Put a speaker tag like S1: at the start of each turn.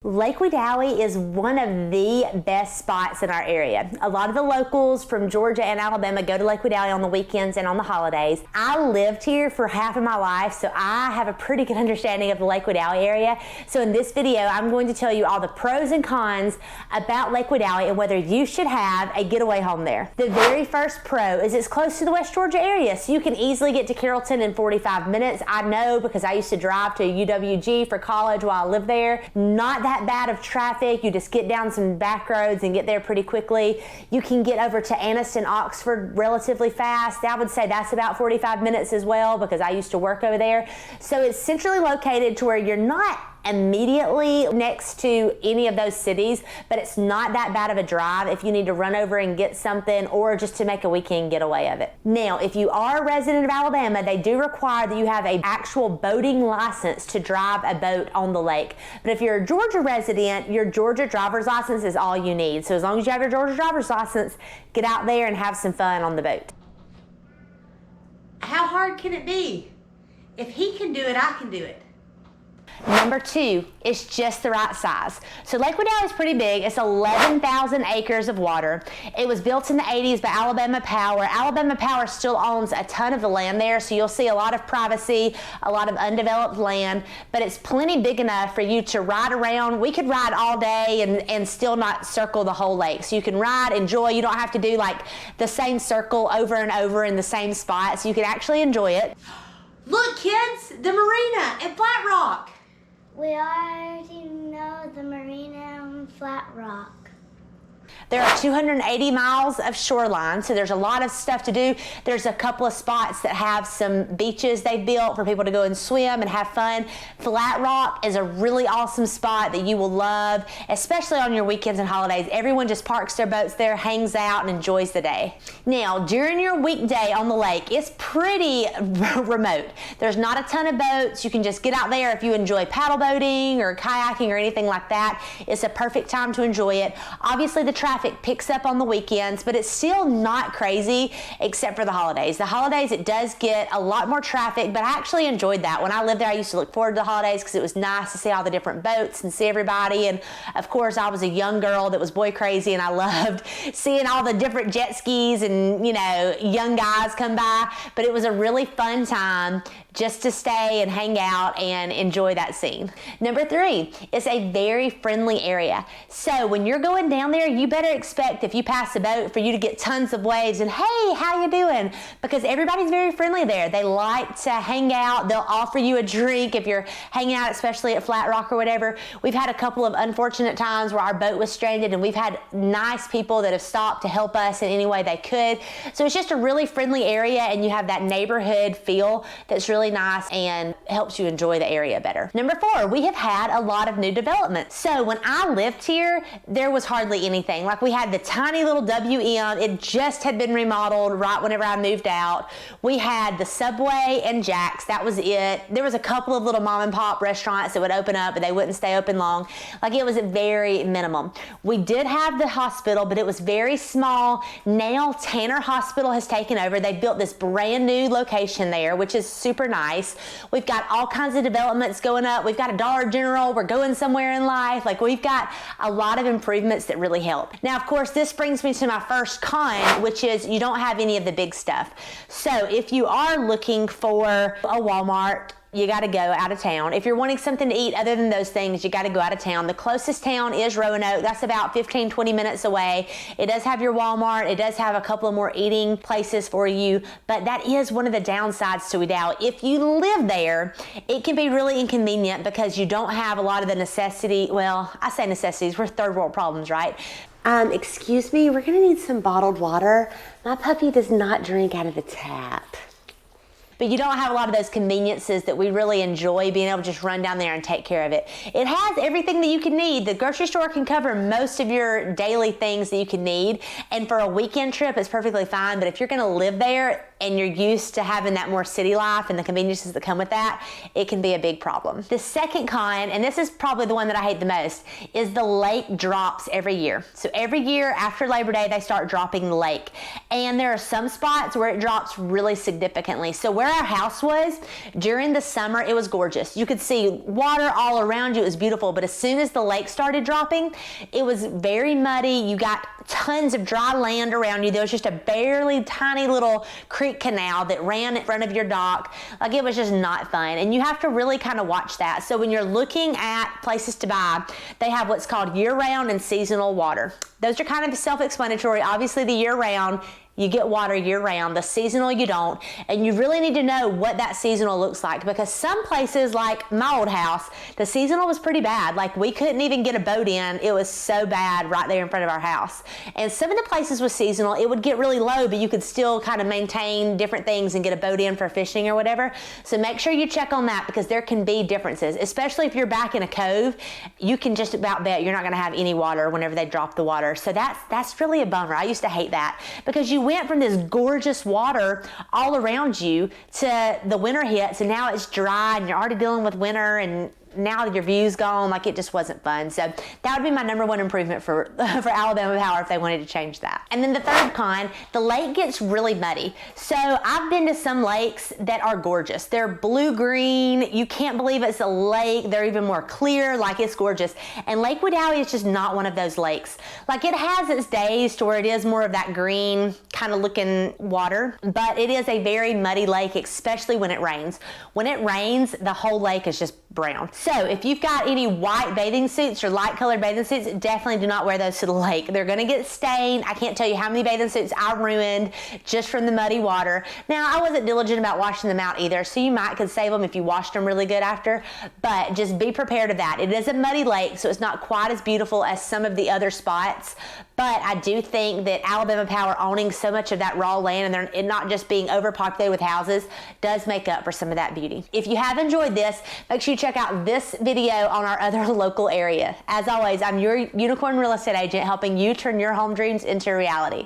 S1: Lake Wedowee is one of the best spots in our area. A lot of the locals from Georgia and Alabama go to Lake Wedowee on the weekends and on the holidays. I lived here for half of my life, so I have a pretty good understanding of the Lake Wedowee area. So in this video, I'm going to tell you all the pros and cons about Lake Wedowee and whether you should have a getaway home there. The very first pro is it's close to the West Georgia area, so you can easily get to Carrollton in 45 minutes. I know because I used to drive to UWG for college while I lived there. Not that bad of traffic. You just get down some back roads and get there pretty quickly. You can get over to Anniston, Oxford relatively fast. I would say that's about 45 minutes as well because I used to work over there. So it's centrally located to where you're not immediately next to any of those cities, but it's not that bad of a drive if you need to run over and get something or just to make a weekend getaway of it. Now, if you are a resident of Alabama, they do require that you have an actual boating license to drive a boat on the lake. But if you're a Georgia resident, your Georgia driver's license is all you need. So as long as you have your Georgia driver's license, get out there and have some fun on the boat.
S2: How hard can it be? If he can do it, I can do it.
S1: Number two, it's just the right size. So Lake Wedowee is pretty big. It's 11,000 acres of water. It was built in the 80s by Alabama Power. Alabama Power still owns a ton of the land there, so you'll see a lot of privacy, a lot of undeveloped land, but it's plenty big enough for you to ride around. We could ride all day and still not circle the whole lake. So you can ride, enjoy. You don't have to do like the same circle over and over in the same spot, so you can actually enjoy it.
S2: Look, kids, the marina at Flat Rock.
S3: We already know the marina and Flat Rock.
S1: There are 280 miles of shoreline, so there's a lot of stuff to do. There's a couple of spots that have some beaches they've built for people to go and swim and have fun. Flat Rock is a really awesome spot that you will love, especially on your weekends and holidays. Everyone just parks their boats there, hangs out, and enjoys the day. Now, during your weekday on the lake, it's pretty remote. There's not a ton of boats. You can just get out there if you enjoy paddle boating or kayaking or anything like that. It's a perfect time to enjoy it. Obviously, the traffic picks up on the weekends, but it's still not crazy except for the holidays. The holidays, it does get a lot more traffic, but I actually enjoyed that. When I lived there, I used to look forward to the holidays because it was nice to see all the different boats and see everybody. And of course, I was a young girl that was boy crazy, and I loved seeing all the different jet skis and, you know, young guys come by. But it was a really fun time just to stay and hang out and enjoy that scene. Number three, it's a very friendly area. So when you're going down there, you better expect if you pass a boat for you to get tons of waves and, hey, how you doing? Because everybody's very friendly there. They like to hang out. They'll offer you a drink if you're hanging out, especially at Flat Rock or whatever. We've had a couple of unfortunate times where our boat was stranded, and we've had nice people that have stopped to help us in any way they could. So it's just a really friendly area, and you have that neighborhood feel that's really nice and helps you enjoy the area better. Number four, we have had a lot of new development. So when I lived here, there was hardly anything. Like, we had the tiny little WM. It just had been remodeled right whenever I moved out. We had the Subway and Jack's. That was it. There was a couple of little mom and pop restaurants that would open up, but they wouldn't stay open long. Like, it was very minimum. We did have the hospital, but it was very small. Now Tanner Hospital has taken over. They built this brand new location there, which is super nice. We've got all kinds of developments going up. We've got a Dollar General. We're going somewhere in life. Like, we've got a lot of improvements that really help. Now, of course, this brings me to my first con, which is you don't have any of the big stuff. So if you are looking for a Walmart, you got to go out of town. If you're wanting something to eat other than those things, you got to go out of town. The closest town is Roanoke. That's about 15, 20 minutes away. It does have your Walmart. It does have a couple of more eating places for you, but that is one of the downsides to Wedowee. If you live there, it can be really inconvenient because you don't have a lot of the necessity. Well, I say necessities. We're third world problems, right? Excuse me, we're gonna need some bottled water. My puppy does not drink out of the tap. But you don't have a lot of those conveniences that we really enjoy, being able to just run down there and take care of it. It has everything that you can need. The grocery store can cover most of your daily things that you can need. And for a weekend trip, it's perfectly fine. But if you're gonna live there, and you're used to having that more city life and the conveniences that come with that, it can be a big problem. The second con, and this is probably the one that I hate the most, is the lake drops every year. So every year after Labor Day, they start dropping the lake. And there are some spots where it drops really significantly. So where our house was, during the summer, it was gorgeous. You could see water all around you. It was beautiful. But as soon as the lake started dropping, it was very muddy. You got tons of dry land around you. There was just a barely tiny little creek canal that ran in front of your dock. Like, it was just not fun. And you have to really kind of watch that. So when you're looking at places to buy, they have what's called year-round and seasonal water. Those are kind of self-explanatory. Obviously, the year-round, you get water year-round. The seasonal, you don't. And you really need to know what that seasonal looks like, because some places, like my old house, the seasonal was pretty bad. Like, we couldn't even get a boat in. It was so bad right there in front of our house. And some of the places with seasonal, it would get really low, but you could still kind of maintain different things and get a boat in for fishing or whatever. So make sure you check on that, because there can be differences, especially if you're back in a cove. You can just about bet you're not going to have any water whenever they drop the water. So that's really a bummer. I used to hate that, because you went from this gorgeous water all around you to the winter hits, and now it's dry and you're already dealing with winter, and now that your view's gone, like, it just wasn't fun. So that would be my number one improvement for Alabama Power if they wanted to change that. And then the third con, the lake gets really muddy. So I've been to some lakes that are gorgeous. They're blue-green. You can't believe it's a lake. They're even more clear. Like, it's gorgeous. And Lake Wedowee is just not one of those lakes. Like, it has its days to where it is more of that green kind of looking water, but it is a very muddy lake, especially when it rains. When it rains, the whole lake is just brown. So if you've got any white bathing suits or light colored bathing suits, definitely do not wear those to the lake. They're going to get stained. I can't tell you how many bathing suits I ruined just from the muddy water. Now, I wasn't diligent about washing them out either, so you could save them if you washed them really good after, but just be prepared of that. It is a muddy lake, so it's not quite as beautiful as some of the other spots, but I do think that Alabama Power owning so much of that raw land and it not just being overpopulated with houses does make up for some of that beauty. If you have enjoyed this, make sure you check out this video on our other local area. As always, I'm your Unicorn Real Estate Agent, helping you turn your home dreams into reality.